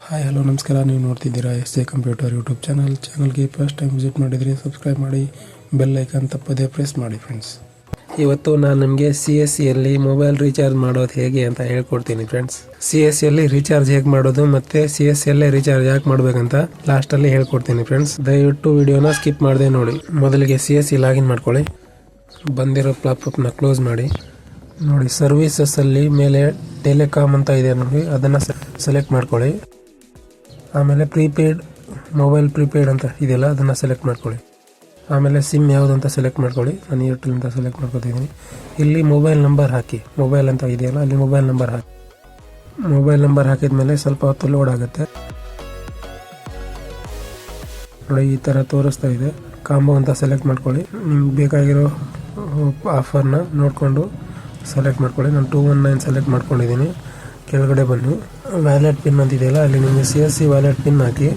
Hi hello ನಮಸ್ಕಾರ. ನೀವು ನೋಡ್ತಿದ್ದೀರಾ ಎಸ್ ಎ ಕಂಪ್ಯೂಟರ್ ಯೂಟ್ಯೂಬ್ ಚಾನಲ್ಗೆ ಫಸ್ಟ್ ಟೈಮ್ ವಿಸಿಟ್ ಮಾಡಿದರೆ ಸಬ್ಸ್ಕ್ರೈಬ್ ಮಾಡಿ, ಬೆಲ್ ಐಕಾನ್ ತಪ್ಪದೇ ಪ್ರೆಸ್ ಮಾಡಿ ಫ್ರೆಂಡ್ಸ್. ಇವತ್ತು ನಾನು ನಿಮಗೆ CSCಯಲ್ಲಿ ಮೊಬೈಲ್ ರೀಚಾರ್ಜ್ ಮಾಡೋದು ಹೇಗೆ ಅಂತ ಹೇಳ್ಕೊಡ್ತೀನಿ ಫ್ರೆಂಡ್ಸ್. CSCಯಲ್ಲಿ ರೀಚಾರ್ಜ್ ಹೇಗೆ ಮಾಡೋದು ಮತ್ತು CSCಯಲ್ಲೇ ರೀಚಾರ್ಜ್ ಯಾಕೆ ಮಾಡಬೇಕಂತ ಲಾಸ್ಟಲ್ಲಿ ಹೇಳ್ಕೊಡ್ತೀನಿ ಫ್ರೆಂಡ್ಸ್. ದಯವಿಟ್ಟು ವಿಡಿಯೋನ ಸ್ಕಿಪ್ ಮಾಡದೆ ನೋಡಿ. ಮೊದಲಿಗೆ CSC ಲಾಗಿನ್ ಮಾಡ್ಕೊಳ್ಳಿ. ಬಂದಿರೋ ಪಾಪಪ್ನ ಕ್ಲೋಸ್ ಮಾಡಿ. ನೋಡಿ, ಸರ್ವೀಸಸ್ಸಲ್ಲಿ ಮೇಲೆ ಟೆಲಿಕಾಮ್ ಅಂತ ಇದೆ ನೋಡಿ, ಅದನ್ನು ಸೆಲೆಕ್ಟ್ ಮಾಡ್ಕೊಳ್ಳಿ. ಆಮೇಲೆ ಮೊಬೈಲ್ ಪ್ರೀಪೇಯ್ಡ್ ಅಂತ ಇದೆಯಲ್ಲ, ಅದನ್ನು ಸೆಲೆಕ್ಟ್ ಮಾಡ್ಕೊಳ್ಳಿ. ಆಮೇಲೆ ಸಿಮ್ ಯಾವುದು ಅಂತ ಸೆಲೆಕ್ಟ್ ಮಾಡ್ಕೊಳ್ಳಿ. ನಾನು ಏರ್ಟೆಲ್ ಅಂತ ಸೆಲೆಕ್ಟ್ ಮಾಡ್ಕೊತಿದ್ದೀನಿ. ಇಲ್ಲಿ ಮೊಬೈಲ್ ನಂಬರ್ ಹಾಕಿ. ಮೊಬೈಲ್ ಅಂತ ಇದೆಯಲ್ಲ, ಅಲ್ಲಿ ಮೊಬೈಲ್ ನಂಬರ್ ಹಾಕಿ. ಮೊಬೈಲ್ ನಂಬರ್ ಹಾಕಿದ ಮೇಲೆ ಸ್ವಲ್ಪ ಹೊತ್ತು ಲೋಡ್ ಆಗುತ್ತೆ ನೋಡಿ. ಈ ಥರ ತೋರಿಸ್ತಾ ಇದೆ. ಕಾಂಬೋ ಅಂತ ಸೆಲೆಕ್ಟ್ ಮಾಡ್ಕೊಳ್ಳಿ. ನಿಮ್ಗೆ ಬೇಕಾಗಿರೋ ಆಫರ್ನ ನೋಡಿಕೊಂಡು ಸೆಲೆಕ್ಟ್ ಮಾಡ್ಕೊಳ್ಳಿ. ನಾನು 219 ಸೆಲೆಕ್ಟ್ ಮಾಡ್ಕೊಂಡಿದ್ದೀನಿ. ಕೆಳಗಡೆ ಬನ್ನಿ, ವ್ಯಾಲೆಟ್ ಪಿನ್ ಅಂತಿದೆಯಲ್ಲ, ಅಲ್ಲಿ ನಿಮಗೆ CSC ವ್ಯಾಲೆಟ್ ಪಿನ್ ಹಾಕಿ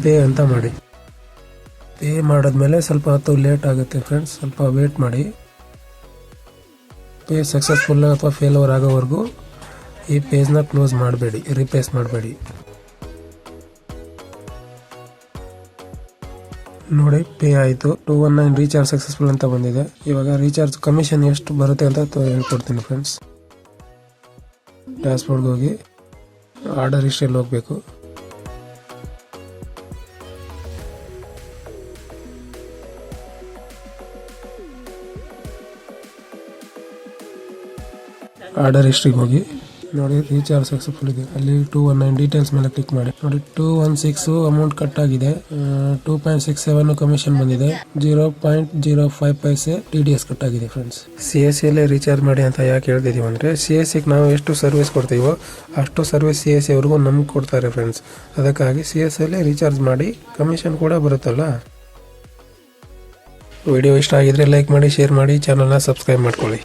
ಪೇ ಅಂತ ಮಾಡಿ. ಪೇ ಮಾಡಿದ್ಮೇಲೆ ಸ್ವಲ್ಪ ಹೊತ್ತು ಲೇಟ್ ಆಗುತ್ತೆ ಫ್ರೆಂಡ್ಸ್, ಸ್ವಲ್ಪ ವೇಟ್ ಮಾಡಿ. ಪೇ ಸಕ್ಸಸ್ಫುಲ್ ಅಥವಾ ಫೇಲ್ಯೂರ್ ಆಗೋವರೆಗೂ ಈ ಪೇಜ್ನ ಕ್ಲೋಸ್ ಮಾಡಬೇಡಿ, ರಿಪ್ಲೇಸ್ ಮಾಡಬೇಡಿ. ನೋಡಿ, ಪೇ ಆಯಿತು. 219 ರೀಚಾರ್ಜ್ ಸಕ್ಸಸ್ಫುಲ್ ಅಂತ ಬಂದಿದೆ. ಇವಾಗ ರೀಚಾರ್ಜ್ ಕಮಿಷನ್ ಎಷ್ಟು ಬರುತ್ತೆ ಅಂತ ಹೇಳ್ಕೊಡ್ತೀನಿ ಫ್ರೆಂಡ್ಸ್. ಡ್ಯಾಶ್ಬೋರ್ಡ್ಗೆ ಹೋಗಿ ಆರ್ಡರ್ ಹಿಸ್ಟ್ರಿಯಲ್ಲಿ ಹೋಗಬೇಕು. ಆರ್ಡರ್ ಹಿಸ್ಟ್ರಿಗೆ ಹೋಗಿ ನೋಡಿ, ರೀಚಾರ್ಜ್ ಸಕ್ಸಸ್ಫುಲ್ ಇದೆ. ಅಲ್ಲಿ 219 ಡೀಟೇಲ್ಸ್ ಮೇಲೆ ಕ್ಲಿಕ್ ಮಾಡಿ. ನೋಡಿ, 216 ಅಮೌಂಟ್ ಕಟ್ ಆಗಿದೆ. 2.67 ಕಮಿಷನ್ ಬಂದಿದೆ. 0.05 ಪೈಸೆ TDS ಕಟ್ ಆಗಿದೆ ಫ್ರೆಂಡ್ಸ್. CSCಯಲ್ಲೇ ರೀಚಾರ್ಜ್ ಮಾಡಿ ಅಂತ ಯಾಕೆ ಹೇಳ್ತಿದೀವಿ ಅಂದರೆ, CSCಗೆ ನಾವು ಎಷ್ಟು ಸರ್ವಿಸ್ ಕೊಡ್ತೀವೋ ಅಷ್ಟು ಸರ್ವಿಸ್ CSCವರೆಗೂ ನಮ್ಗೆ ಕೊಡ್ತಾರೆ ಫ್ರೆಂಡ್ಸ್. ಅದಕ್ಕಾಗಿ CSCಯಲ್ಲೇ ರೀಚಾರ್ಜ್ ಮಾಡಿ, ಕಮಿಷನ್ ಕೂಡ ಬರುತ್ತಲ್ಲ. ವಿಡಿಯೋ ಇಷ್ಟ ಆಗಿದ್ರೆ ಲೈಕ್ ಮಾಡಿ, ಶೇರ್ ಮಾಡಿ, ಚಾನಲ್ನ ಸಬ್ಸ್ಕ್ರೈಬ್ ಮಾಡ್ಕೊಳ್ಳಿ.